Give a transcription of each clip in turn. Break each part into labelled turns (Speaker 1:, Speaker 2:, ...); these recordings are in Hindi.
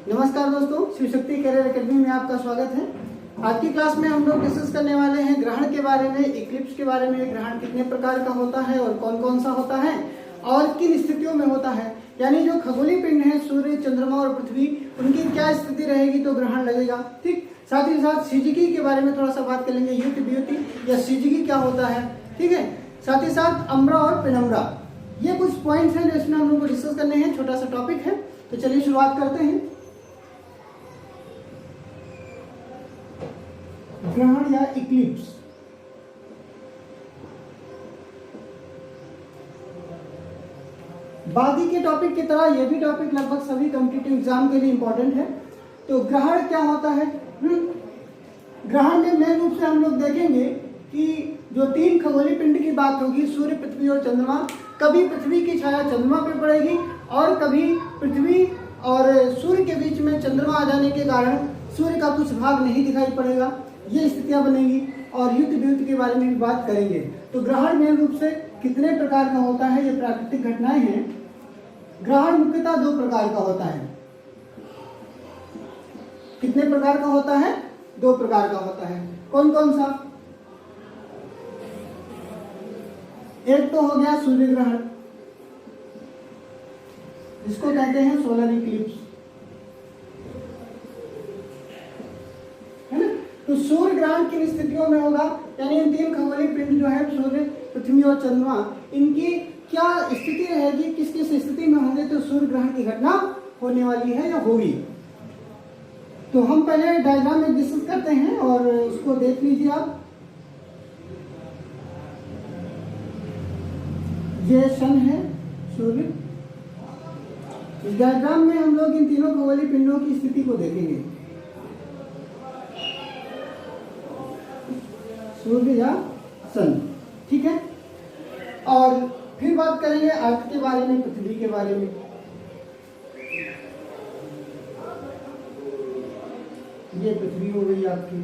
Speaker 1: नमस्कार दोस्तों, शिव शक्ति कैरियर एकेडमी में आपका स्वागत है। आज की क्लास में हम लोग डिस्कस करने वाले हैं ग्रहण के बारे में, इक्लिप्स के बारे में। ग्रहण कितने प्रकार का होता है और कौन कौन सा होता है और किन स्थितियों में होता है, यानी जो खगोलीय पिंड है सूर्य, चंद्रमा और पृथ्वी, उनकी क्या स्थिति रहेगी तो ग्रहण लगेगा। ठीक, साथ ही साथ सीजीकी के बारे में थोड़ा सा बात कर लेंगे, युति ब्यूति या सीजीकी क्या होता है। ठीक है, साथ ही साथ अम्बरा और पेनम्बरा, ये कुछ पॉइंट्स हैं जो इसमें हम लोग को डिस्कस करने हैं। छोटा सा टॉपिक है, तो चलिए शुरुआत करते हैं। ग्रहण या इक्लिप्स, बाकी के टॉपिक की तरह ये भी टॉपिक लगभग सभी कॉम्पिटिटिव एग्जाम के लिए इंपॉर्टेंट है। तो ग्रहण क्या होता है? ग्रहण में मेन रूप से हम लोग देखेंगे कि जो तीन खगोलीय पिंड की बात होगी, सूर्य, पृथ्वी और चंद्रमा, कभी पृथ्वी की छाया चंद्रमा पे पड़ेगी और कभी पृथ्वी और सूर्य के बीच में चंद्रमा आ जाने के कारण सूर्य का कुछ भाग नहीं दिखाई पड़ेगा। ये स्थितियां बनेंगी और युति ब्यूति के बारे में भी बात करेंगे। तो ग्रहण मेन रूप से कितने प्रकार का होता है, ये प्राकृतिक घटनाएं हैं। ग्रहण मुख्यतः दो प्रकार का होता है। कितने प्रकार का होता है? दो प्रकार का होता है। कौन कौन सा? एक तो हो गया सूर्य ग्रहण, जिसको कहते हैं सोलर इक्लिप्स, है ना। तो सूर्य ग्रहण किन स्थितियों में होगा, यानी इन तीन खगोलीय पिंड जो है सूर्य, पृथ्वी और चंद्रमा, इनकी क्या स्थिति रहेगी, किस किस स्थिति में होंगे तो सूर्य ग्रहण की घटना होने वाली है या होगी। तो हम पहले डायग्राम में डिस्कस करते हैं और उसको देख लीजिए आप। ये सन है सूर्य। इस डायग्राम में हम लोग इन तीनों खगोलीय पिंडों की स्थिति को देखेंगे, सूर्य या सन। ठीक है, और फिर बात करेंगे अर्थ के बारे में, पृथ्वी के बारे में। ये पृथ्वी हो गई आपकी,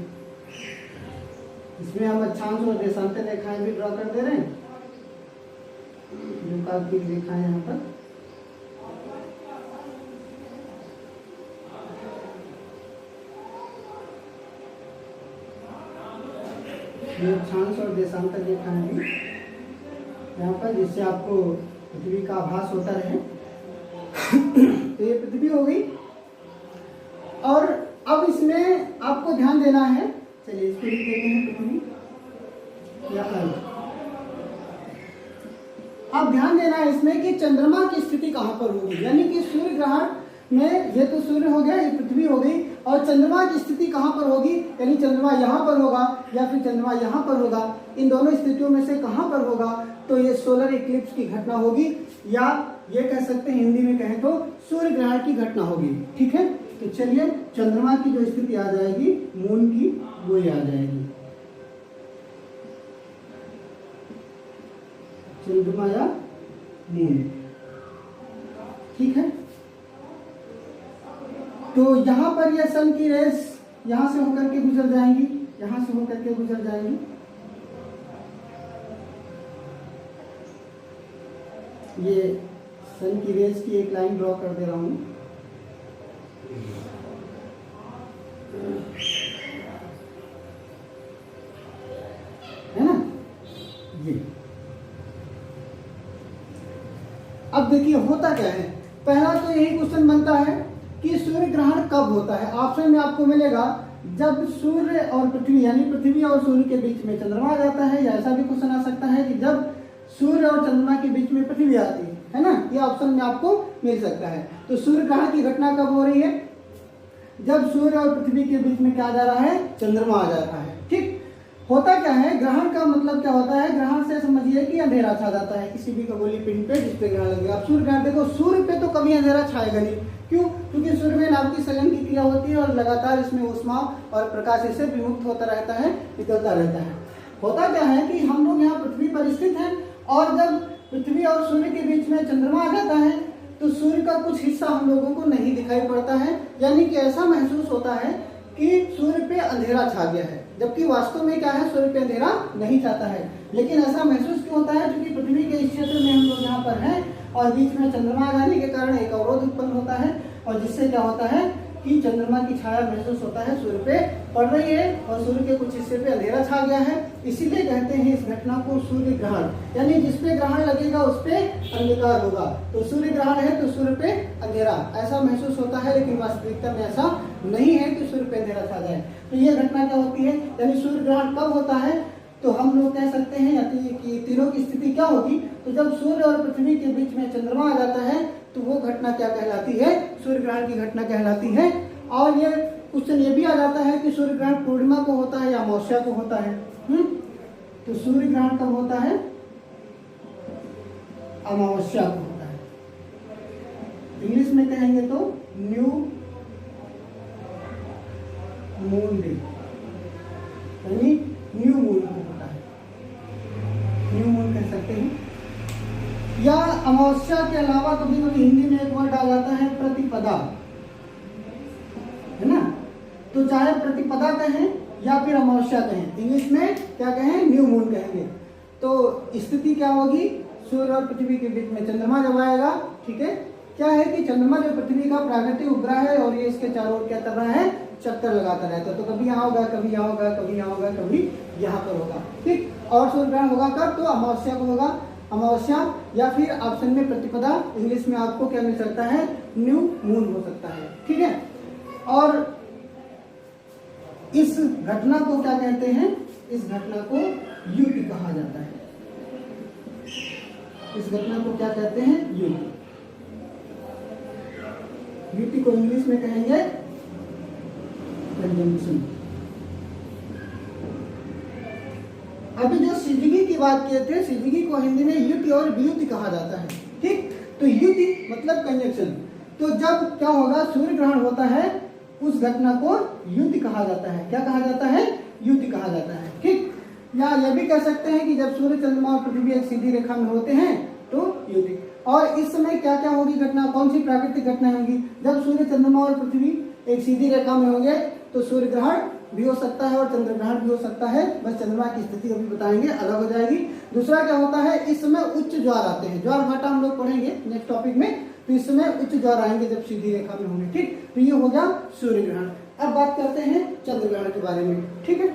Speaker 1: इसमें हम अक्षांश और देशांतर रेखाएं भी ड्रॉ कर दे रहे हैं, जो काल्पनिक रेखाएं यहाँ पर। ये अक्षांश और देशांतर रेखाएं भी यहाँ पर, जिससे आपको पृथ्वी का आभास होता रहे। तो ये पृथ्वी हो गई। और अब इसमें आपको ध्यान देना है, चलिए इसको लिख देते हैं पृथ्वी या अर्थ। अब ध्यान देना है इसमें कि चंद्रमा की स्थिति कहां पर होगी, यानी कि सूर्य ग्रहण में ये तो सूर्य हो गया, ये पृथ्वी हो गई, और चंद्रमा की स्थिति कहां पर होगी, यानी चंद्रमा यहां पर होगा या फिर चंद्रमा यहां पर होगा। इन दोनों स्थितियों में से कहां पर होगा तो ये सोलर इक्लिप्स की घटना होगी, या ये कह सकते हैं हिंदी में कहें तो सूर्य ग्रहण की घटना होगी। ठीक है, तो चलिए चंद्रमा की जो स्थिति आ जाएगी मून की, वो ये आ जाएगी, चंद्रमा या मून। ठीक है, तो यहां पर यह सन की रेस यहां से होकर के गुजर जाएंगी, यहां से होकर के गुजर जाएंगी। ये सन की रेस की एक लाइन ड्रॉ कर दे रहा हूं। है ना, ये। अब देखिए होता क्या है, पहला तो यही क्वेश्चन बनता है कि सूर्य ग्रहण कब होता है। ऑप्शन में आपको मिलेगा जब सूर्य और पृथ्वी, यानी पृथ्वी और सूर्य के बीच में चंद्रमा आ जाता है, या ऐसा भी क्वेश्चन आ सकता है कि जब सूर्य और चंद्रमा के बीच में पृथ्वी आती है ना। ये ऑप्शन में आपको मिल सकता है। तो सूर्य ग्रहण की घटना कब हो रही है? जब सूर्य और पृथ्वी के बीच में क्या आ जा रहा है? चंद्रमा आ जा रहा है। ठीक, होता क्या है, ग्रहण का मतलब क्या होता है? ग्रहण से समझिए कि अंधेरा छा जाता है किसी भी खगोलीय पिंड पे जिस पे ग्रहण लगेगा। आप सूर्य ग्रहण देखो, सूर्य पे तो कभी अंधेरा छाएगा नहीं। क्यों? क्योंकि सूर्य में नाभ की संलयन की क्रिया होती है और लगातार इसमें ऊष्मा और प्रकाश इससे विमुक्त होता रहता है, निकलता रहता है। होता क्या है कि हम लोग यहाँ पृथ्वी पर स्थित हैं, और जब पृथ्वी और सूर्य के बीच में चंद्रमा आ जाता है तो सूर्य का कुछ हिस्सा हम लोगों को नहीं दिखाई पड़ता है, यानी कि ऐसा महसूस होता है कि सूर्य पे अंधेरा छा गया है, जबकि वास्तव में क्या है, सूर्य पे अंधेरा नहीं छाता है। लेकिन ऐसा महसूस क्यों होता है? क्योंकि पृथ्वी के इस क्षेत्र में हम लोग यहाँ पर हैं और बीच में चंद्रमा आ जाने के कारण एक अवरोध उत्पन्न होता है, और जिससे क्या होता है कि चंद्रमा की छाया महसूस होता है, सूर्य पे पड़ रही है और सूर्य के कुछ हिस्से पे अंधेरा छा गया है, इसीलिए कहते हैं इस घटना को सूर्य ग्रहण। यानी जिसपे ग्रहण लगेगा उस पे अंधकार होगा। तो सूर्य ग्रहण है तो सूर्य पे अंधेरा ऐसा महसूस होता है, लेकिन वास्तविकता में ऐसा नहीं है कि सूर्य पे अंधेरा छा जाए। तो ये घटना क्या होती है, यानी सूर्य ग्रहण कब होता है, तो हम लोग कह सकते हैं कि तीनों की स्थिति क्या होगी। तो जब सूर्य और पृथ्वी के बीच में चंद्रमा आ जाता है तो वो घटना क्या कहलाती है, सूर्य ग्रहण की घटना कहलाती है। और ये क्वेश्चन ये भी आ जाता है कि सूर्य ग्रहण पूर्णिमा को होता है या अमावस्या को होता है। तो सूर्य ग्रहण कब होता है, अमावस्या को होता है। इंग्लिश में कहेंगे तो न्यू मून डे, यानी न्यू मून को होता है, न्यू मून कह सकते हैं। या अमावस्या के अलावा कभी कभी हिंदी में एक वर्ड आ जाता है प्रतिपदा, है ना। तो चाहे प्रतिपदा कहें या फिर अमावस्या कहें, इंग्लिश में क्या कहें, न्यू मून कहेंगे। तो स्थिति क्या होगी, सूर्य और पृथ्वी के बीच में चंद्रमा जब आएगा, ठीक है। क्या है कि चंद्रमा जो पृथ्वी का प्राकृतिक उपग्रह है और ये इसके चारों ओर क्या कर रहा है, चक्कर लगाता रहता है। तो कभी यहाँ होगा, कभी यहाँ होगा, कभी यहाँ होगा, कभी यहाँ पर होगा, ठीक। और सूर्य ग्रहण होगा कब, तो अमावस्या को होगा, अमावस्या या फिर ऑप्शन में प्रतिपदा, इंग्लिश में आपको क्या मिल सकता है, न्यू मून हो सकता है, ठीक है। और इस घटना को क्या कहते हैं, इस घटना को युति कहा जाता है। इस घटना को क्या कहते हैं, युति। युति को इंग्लिश में कहेंगे कंजंक्शन। अभी जो सिजगी की बात किए थे, सिजगी को हिंदी में युति और वियुति कहा जाता है, ठीक। तो युति मतलब कंजंक्शन। तो जब क्या होगा, सूर्य ग्रहण होता है, उस घटना को युति कहा जाता है। क्या कहा जाता है, युति कहा जाता है, ठीक। या यह भी कह सकते हैं कि जब सूर्य चंद्रमा और पृथ्वी एक सीधी रेखा में होते हैं तो युति। और इस समय क्या क्या होगी घटना, कौन सी प्राकृतिक घटनाएं होंगी, जब सूर्य चंद्रमा और पृथ्वी एक सीधी रेखा में होंगे तो सूर्य ग्रहण भी हो सकता है और चंद्र ग्रहण भी हो सकता है। बस चंद्रमा की स्थिति अभी बताएंगे, अलग हो जाएगी। दूसरा क्या होता है, इस समय उच्च ज्वार आते हैं, ज्वार भाटा हम लोग पढ़ेंगे नेक्स्ट टॉपिक में। तो इस समय उच्च ज्वार आएंगे जब सीधी रेखा में होंगे, ठीक। तो ये हो गया सूर्य ग्रहण। अब बात करते हैं चंद्र ग्रहण के बारे में, ठीक है।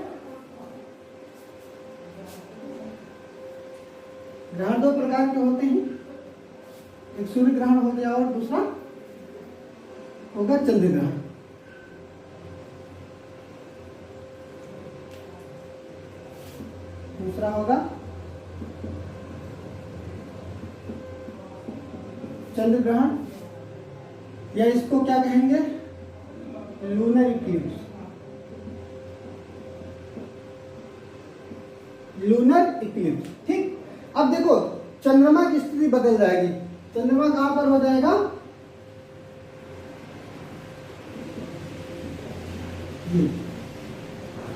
Speaker 1: ग्रहण दो प्रकार के होते हैं, एक सूर्य ग्रहण हो गया और दूसरा होगा चंद्र ग्रहण। दूसरा होगा चंद्र ग्रहण, या इसको क्या कहेंगे, लूनर इक्लिप्स। लूनर इक्लिप्स, ठीक। अब देखो चंद्रमा की स्थिति बदल जाएगी। चंद्रमा कहां पर हो जाएगा,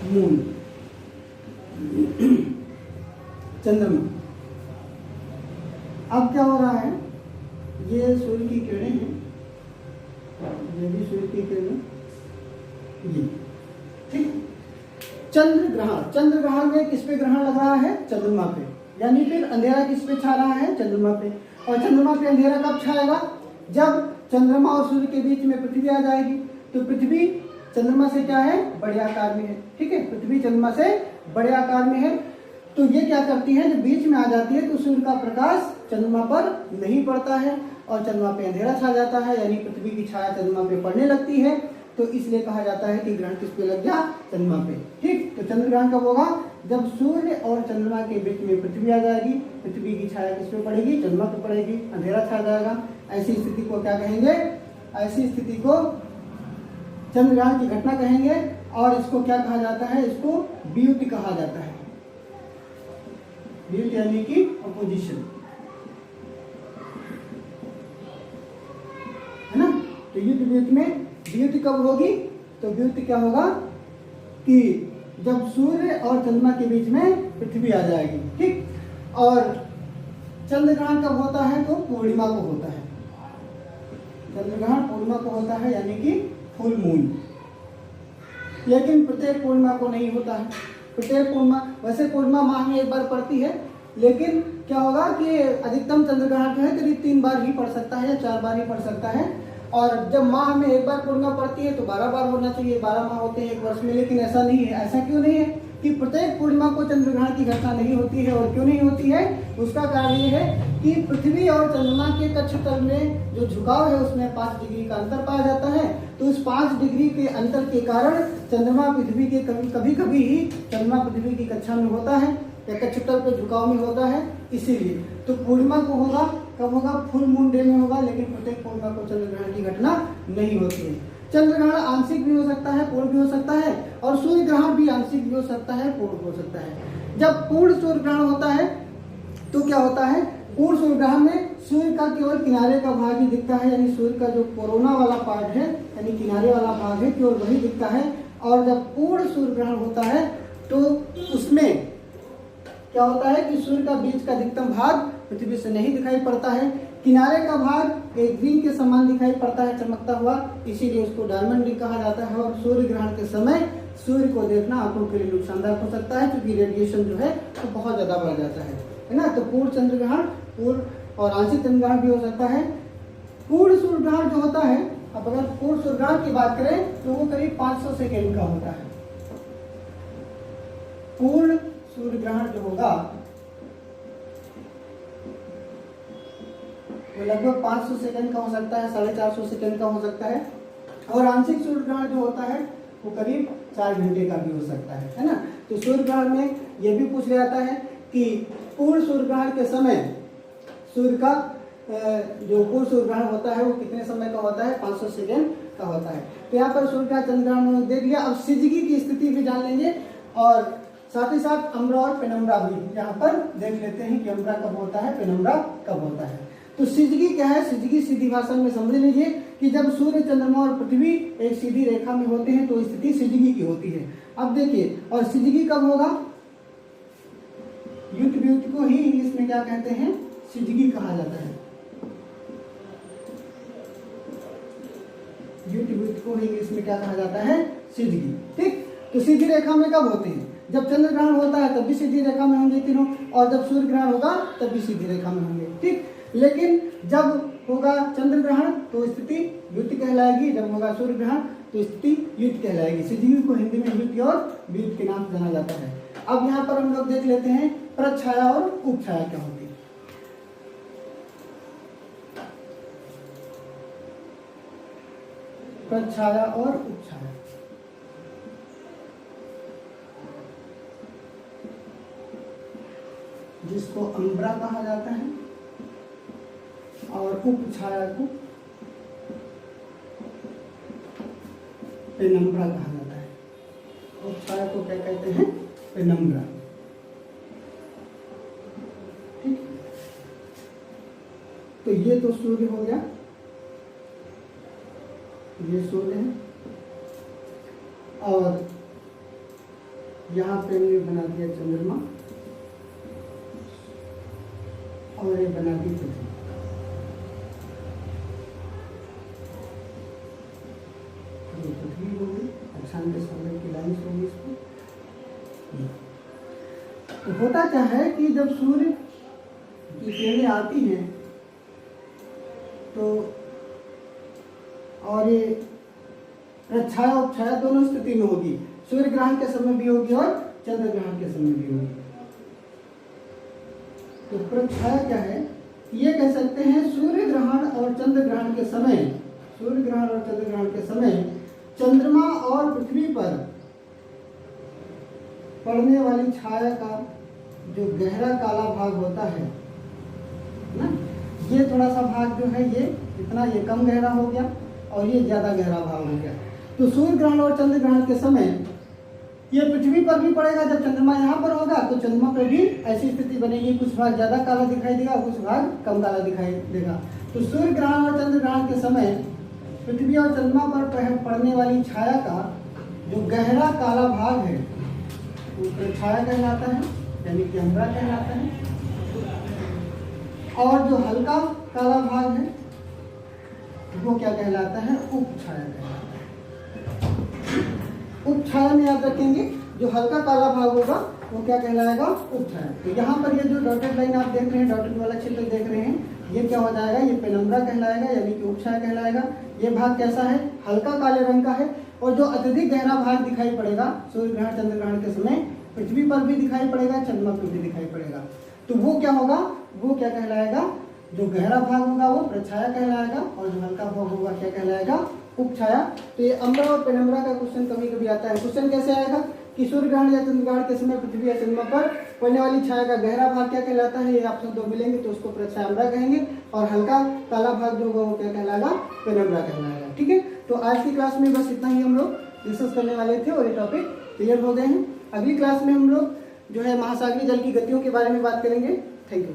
Speaker 1: मून, चंद्रमा। अब क्या हो रहा है, ये सूर्य की किरणें हैं, ये भी सूर्य की किरणें, ये, ठीक। चंद्र ग्रहण, चंद्र ग्रहण में किस पे ग्रहण लग रहा है, चंद्रमा पे। यानी फिर अंधेरा किस पे छा रहा है, चंद्रमा पे। और चंद्रमा पे अंधेरा कब छाएगा, जब चंद्रमा और सूर्य के बीच में पृथ्वी आ जाएगी। तो पृथ्वी चंद्रमा से क्या है, बड़े आकार में है, ठीक है। पृथ्वी चंद्रमा से बड़े आकार में है। तो ये क्या करती है, जब बीच में आ जाती है तो सूर्य का प्रकाश चंद्रमा पर नहीं पड़ता है और चंद्रमा पे अंधेरा छा जाता है, यानी पृथ्वी की छाया चंद्रमा पे पड़ने लगती है। तो इसलिए कहा जाता है कि ग्रहण किस पे लग गया, चंद्रमा पे, ठीक। तो चंद्र ग्रहण कब होगा, जब सूर्य और चंद्रमा के बीच में पृथ्वी आ जाएगी, पृथ्वी की छाया किस पे पड़ेगी, चंद्रमा पे पड़ेगी, अंधेरा छा जाएगा। ऐसी स्थिति को क्या कहेंगे, ऐसी स्थिति को चंद्र ग्रहण की घटना कहेंगे। और इसको क्या कहा जाता है, इसको वियुति कहा जाता है। वियुति यानी कि अपोजिशन, है ना। तो युद्ध वियुति में वियुति कब होगी, तो वियुति क्या होगा कि जब सूर्य और चंद्रमा के बीच में पृथ्वी आ जाएगी, ठीक। और चंद्र ग्रहण कब होता है, तो पूर्णिमा को होता है। चंद्र ग्रहण पूर्णिमा को होता है, यानी कि फुल मून। लेकिन प्रत्येक पूर्णिमा को नहीं होता है। प्रत्येक पूर्णिमा, वैसे पूर्णिमा माह में एक बार पड़ती है, लेकिन क्या होगा कि अधिकतम चंद्र ग्रहण जो है करीब 3 बार ही पड़ सकता है या 4 बार ही पड़ सकता है। और जब माह में एक बार पूर्णिमा पड़ती है तो 12 बार होना चाहिए, 12 माह होते हैं एक वर्ष में, लेकिन ऐसा नहीं है। ऐसा क्यों नहीं है कि प्रत्येक पूर्णिमा को चंद्र ग्रहण की घटना नहीं होती है? और क्यों नहीं होती है? उसका कारण ये है कि पृथ्वी और चंद्रमा के कक्ष तल में जो झुकाव है उसमें 5 डिग्री का अंतर पाया जाता है। तो इस 5 डिग्री के अंतर के कारण चंद्रमा पृथ्वी के कभी कभी ही चंद्रमा पृथ्वी की कक्षा में होता है या कक्ष तल पे झुकाव में होता है, इसीलिए। तो पूर्णिमा को होगा, कब होगा? फुल मून डे में होगा, लेकिन प्रत्येक पूर्णिमा को चंद्र ग्रहण की घटना नहीं होती है। चंद्र ग्रहण आंशिक भी हो सकता है, पूर्ण भी हो सकता है, और सूर्य ग्रहण भी आंशिक भी हो सकता है, पूर्ण भी हो सकता है। जब पूर्ण सूर्य ग्रहण होता है तो क्या होता है? पूर्ण सूर्य ग्रहण में सूर्य का केवल किनारे का भाग ही दिखता है, यानी सूर्य का जो कोरोना वाला पार्ट है, यानी किनारे वाला भाग है, केवल वही दिखता है। और जब पूर्ण सूर्य ग्रहण होता है तो उसमें क्या होता है कि सूर्य का बीच का अधिकतम भाग पृथ्वी से नहीं दिखाई पड़ता है, किनारे का भाग एक रिंग के समान दिखाई पड़ता है चमकता हुआ, इसीलिए उसको डायमंड रिंग कहा जाता है। और सूर्य ग्रहण के समय सूर्य को देखना आंखों के लिए नुकसानदायक हो सकता है, क्योंकि रेडिएशन जो है तो बहुत ज्यादा बढ़ जाता है ना। तो पूर्ण चंद्र ग्रहण, पूर्ण और आंशिक चंद्र ग्रहण भी हो सकता है। पूर्ण सूर्य ग्रहण जो होता है, अब अगर पूर्ण सूर्य ग्रहण की बात करें तो वो करीब 500 सेकेंड का होता है। पूर्ण सूर्य ग्रहण जो होगा वो लगभग 500 सेकंड का हो सकता है, 450 सेकंड का हो सकता है। और आंशिक सूर्य ग्रहण जो होता है वो करीब 4 घंटे का भी हो सकता है ना। तो सूर्य ग्रहण में ये भी पूछ लिया जाता है कि पूर्ण सूर्य ग्रहण के समय सूर्य का जो पूर्ण सूर्य ग्रहण होता है वो कितने समय का होता है? 500 सेकंड का होता है। तो यहाँ पर सूर्य का चंद्र ग्रहण देख लिया। अब सिजगी की स्थिति भी जान लेंगे, और साथ ही साथ अम्बरा और पेनम्बरा भी यहाँ पर देख लेते हैं कि अम्बरा कब होता है, पेनम्बरा कब होता है। तो सिजगी क्या है? सिजगी सीधी भाषा में समझ लीजिए कि जब सूर्य, चंद्रमा और पृथ्वी एक सीधी रेखा में होते हैं तो स्थिति सिजगी की होती है। अब देखिए, और सिजगी कब होगा? युत व्युत को ही इंग्लिश में क्या कहते हैं? सिजगी कहा जाता है। युत व्युत को इंग्लिश में क्या कहा जाता है? सिजगी। ठीक, तो सीधी रेखा में कब होते हैं? जब चंद्र ग्रहण होता है तब भी सीधी रेखा में होंगे तीनों, और जब सूर्य ग्रहण होगा तब भी सीधी रेखा में होंगे। ठीक, लेकिन जब होगा चंद्र ग्रहण तो स्थिति युत कहलाएगी, जब होगा सूर्य ग्रहण तो स्थिति युत कहलाएगी। सिजगी को हिंदी में युत और व्युत के नाम से जाना जाता है। अब यहाँ पर हम लोग देख लेते हैं प्रच्छाया और उपछाया क्या होती है। प्रच्छाया और उपछाया, जिसको अम्बरा कहा जाता है, और उपछाया को पेनम्बरा कहा जाता है। उपछाया को क्या कहते हैं? पेनम्बरा। ठीक, तो ये तो सूर्य हो गया, ये सूर्य है, और यहाँ पे हमने बना दिया चंद्रमा, और ये बना दी पृथ्वी। ये पृथ्वी हो गई, 98 की लाइन होगी इसको। तो होता क्या है कि जब सूर्य की किरणें आती हैं तो, और ये प्रच्छाया उपछाया दोनों स्थिति में होगी, सूर्य ग्रहण के समय भी होगी और चंद्र ग्रहण के समय भी होगी। तो प्रच्छाया क्या है? ये कह सकते हैं सूर्य ग्रहण और चंद्र ग्रहण के समय, सूर्य ग्रहण और चंद्र ग्रहण के समय चंद्रमा और पृथ्वी पर पड़ने वाली छाया का जो गहरा काला भाग होता है ना, ये थोड़ा सा भाग जो है ये इतना, ये कम गहरा हो गया और ये ज्यादा गहरा भाग हो गया। तो सूर्य ग्रहण और चंद्र ग्रहण के समय ये पृथ्वी पर भी पड़ेगा। जब चंद्रमा यहाँ पर होगा तो चंद्रमा पर भी ऐसी स्थिति बनेगी, कुछ भाग ज्यादा काला दिखाई देगा और कुछ भाग कम काला दिखाई देगा। तो सूर्य ग्रहण और चंद्र ग्रहण के समय पृथ्वी और चंद्रमा पर पड़ने वाली छाया का जो गहरा काला भाग है वो प्रच्छाया कहलाता है, यानी कि अम्बरा कहलाता है। और जो हल्का काला भाग है वो क्या कहलाता है? उपछाया कहलाता है। उपछाया में याद रखेंगे, जो हल्का काला भाग होगा वो क्या कहलाएगा? उपछाया। तो यहाँ पर ये जो डॉटेड लाइन आप देख रहे हैं, डॉटेड वाला क्षेत्र देख रहे हैं, ये क्या हो जाएगा, ये पेनम्ब्रा कहलाएगा यानी कि उपछाया कहलाएगा। ये भाग कैसा है, हल्का काले रंग का है। और जो अत्यधिक गहरा भाग दिखाई पड़ेगा सूर्य ग्रहण चंद्र ग्रहण के समय, पृथ्वी पर भी दिखाई पड़ेगा, चंद्रमा पर भी दिखाई पड़ेगा, तो वो क्या होगा, वो क्या कहलाएगा, जो गहरा भाग होगा वो प्रछाया कहलाएगा और जो हल्का भाग होगा क्या कहलाएगा, उपछाया। तो ये अम्बरा और पेनम्ब्रा का क्वेश्चन कभी कभी आता है। क्वेश्चन कैसे आएगा कि सूर्य ग्रहण या चंद्र ग्रहण के समय पृथ्वी या चंद्रमा पर पड़ने वाली छाया का गहरा भाग क्या कहलाता है, ये ऑप्शन 2 मिलेंगे तो उसको प्रछाया कहेंगे, और हल्का काला भाग जो होगा वो क्या कहलाएगा, पेनम्ब्रा कहलाएगा। ठीक है, तो आज की क्लास में बस इतना ही हम लोग डिस्कस करने वाले थे और ये टॉपिक क्लियर हो गए हैं। अगली क्लास में हम लोग जो है महासागरीय जल की गतियों के बारे में बात करेंगे। Thank you.